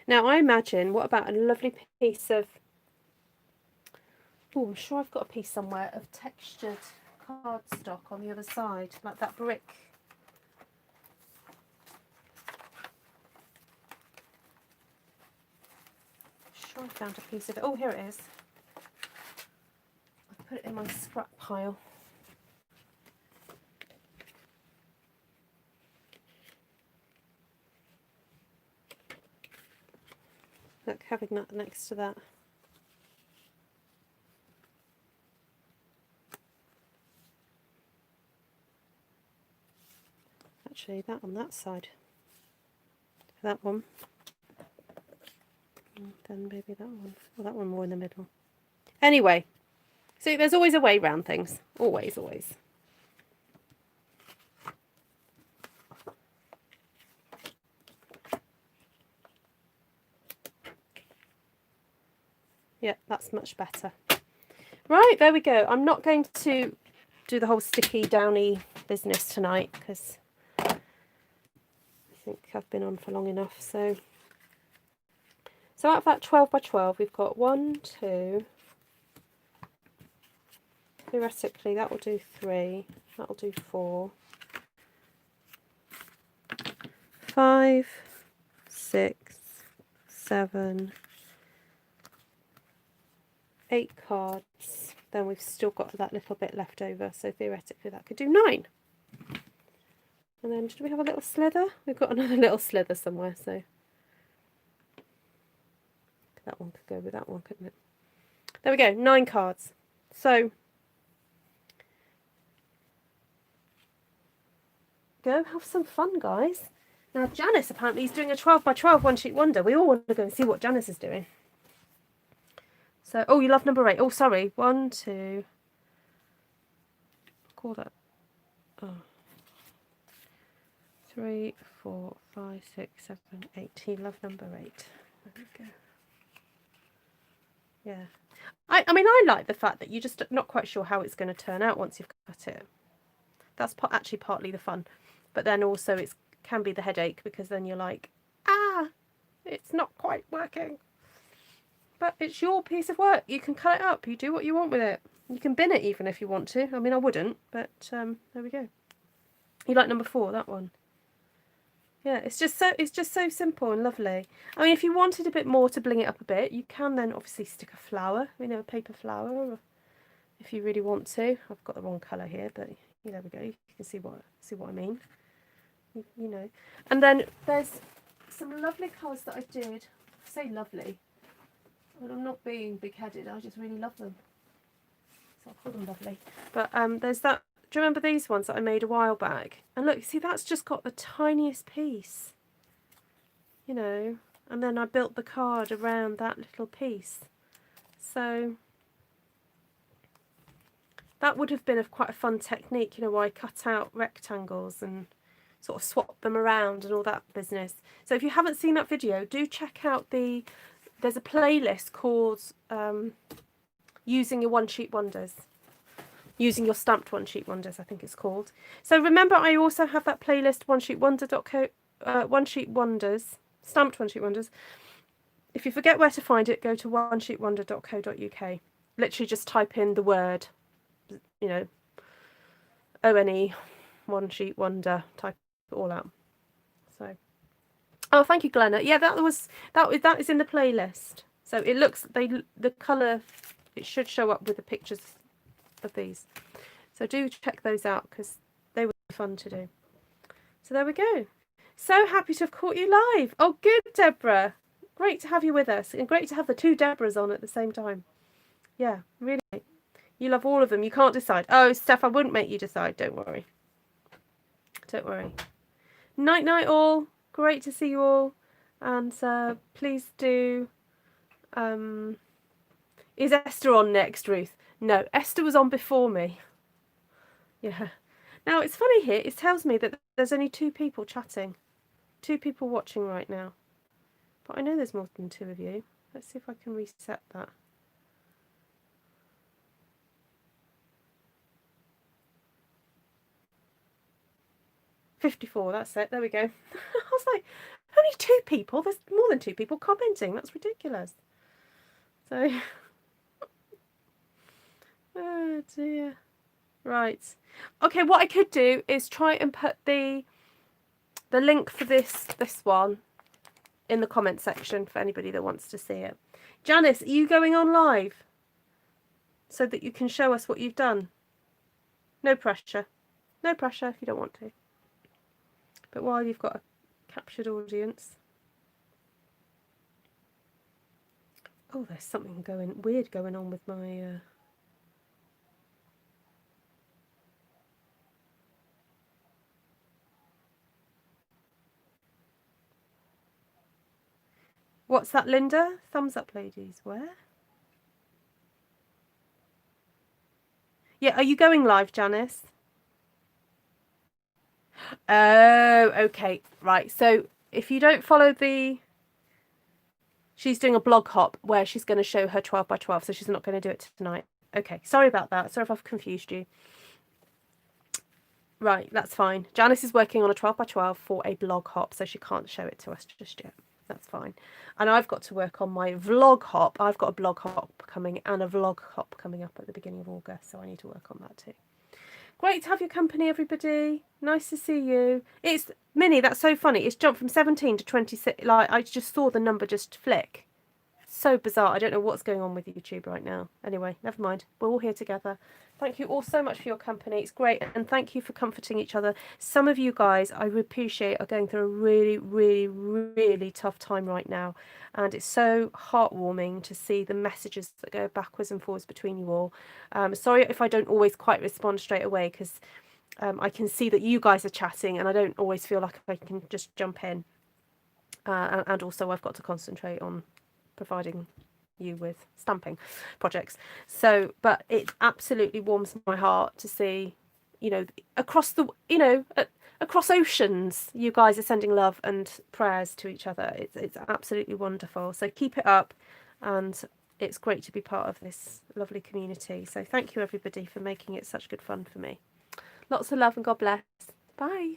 Now, I imagine, what about a lovely piece of, oh, I'm sure I've got a piece somewhere of textured cardstock on the other side, like that brick. I'm sure I found a piece of it. Oh, here it is. I put it in my scrap pile. Look, having that next to that. Actually, that on that side. That one. And then maybe that one. Well, that one more in the middle. Anyway, so there's always a way around things. Always, always. Yeah, that's much better. Right, there we go. I'm not going to do the whole sticky downy business tonight because I think I've been on for long enough. So out of that 12 by 12, we've got 1, 2. Theoretically, that will do 3. That will do 4. 5, 6, 7, 8 cards. Then we've still got that little bit left over, so theoretically that could do 9. And then, do we have a little slither? We've got another little slither somewhere, so that one could go with that one, couldn't it? There we go, 9 cards. So go have some fun, guys. Now Janice apparently is doing a 12 by 12 one sheet wonder. We all want to go and see what Janice is doing. So, oh, you love number 8. Oh, sorry. 1, 2. Call that. Oh. 3, 4, 5, 6, 7, 8. You love number 8. There we go. Yeah. I mean, I like the fact that you're just not quite sure how it's going to turn out once you've cut it. That's actually partly the fun. But then also it can be the headache because then you're like, ah, it's not quite working. But it's your piece of work. You can cut it up. You do what you want with it. You can bin it even if you want to. I mean, I wouldn't, but there we go. You like number 4, that one? Yeah, it's just so simple and lovely. I mean, if you wanted a bit more to bling it up a bit, you can then obviously stick a flower, you know, a paper flower, if you really want to. I've got the wrong colour here, but there we go. You can see what I mean. You know. And then there's some lovely colours that I did. I say lovely. Well, I'm not being big-headed, I just really love them. So I'll call them lovely. But there's that, do you remember these ones that I made a while back? And look, see, that's just got the tiniest piece. You know, and then I built the card around that little piece. So that would have been quite a fun technique, you know, where I cut out rectangles and sort of swap them around and all that business. So if you haven't seen that video, do check out there's a playlist called Using Your One Sheet Wonders. Using Your Stamped One Sheet Wonders, I think it's called. So remember, I also have that playlist, One Sheet Wonders, Stamped One Sheet Wonders. If you forget where to find it, go to onesheetwonder.co.uk. Literally just type in the word, you know, ONE, One Sheet Wonder, type it all out. So. Oh, thank you, Glenna. Yeah, that is in the playlist. So it looks the colour, it should show up with the pictures of these. So do check those out because they were fun to do. So there we go. So happy to have caught you live. Oh, good, Deborah. Great to have you with us, and great to have the 2 Deborahs on at the same time. Yeah, really. You love all of them. You can't decide. Oh, Steph, I wouldn't make you decide. Don't worry. Don't worry. Night, night, all. Great to see you all, and please do. Is Esther on next, Ruth? No, Esther was on before me. Yeah. Now it's funny here. It tells me that there's only 2 people chatting. 2 people watching right now. But I know there's more than 2 of you. Let's see if I can reset that. $54, that's it. There we go. I was like, only 2 people? There's more than 2 people commenting. That's ridiculous. So, oh dear. Right. Okay, what I could do is try and put the link for this one in the comment section for anybody that wants to see it. Janice, are you going on live so that you can show us what you've done? No pressure. No pressure if you don't want to. But while you've got a captured audience. Oh, there's something weird going on with my... What's that, Linda? Thumbs up, ladies. Where? Yeah, are you going live, Janice? Oh, okay. Right. So if you don't follow she's doing a blog hop where she's going to show her 12 by 12, so she's not going to do it tonight. Okay. Sorry about that. Sorry if I've confused you. Right. That's fine. Janice is working on a 12 by 12 for a blog hop, so she can't show it to us just yet. That's fine. And I've got to work on my vlog hop. I've got a blog hop coming and a vlog hop coming up at the beginning of August, so I need to work on that too. Great to have your company, everybody. Nice to see you. It's Minnie, that's so funny. It's jumped from 17 to 26. Like, I just saw the number just flick. So bizarre. I don't know what's going on with YouTube right now. Anyway, never mind. We're all here together. Thank you all so much for your company. It's great. And thank you for comforting each other. Some of you guys, I appreciate, are going through a really, really, really tough time right now. And it's so heartwarming to see the messages that go backwards and forwards between you all. Sorry if I don't always quite respond straight away, because I can see that you guys are chatting and I don't always feel like I can just jump in. And also I've got to concentrate on providing you with stamping projects. So, but it absolutely warms my heart to see, you know, across oceans, you guys are sending love and prayers to each other. It's absolutely wonderful. So keep it up, and it's great to be part of this lovely community. So thank you everybody for making it such good fun for me. Lots of love and God bless. Bye.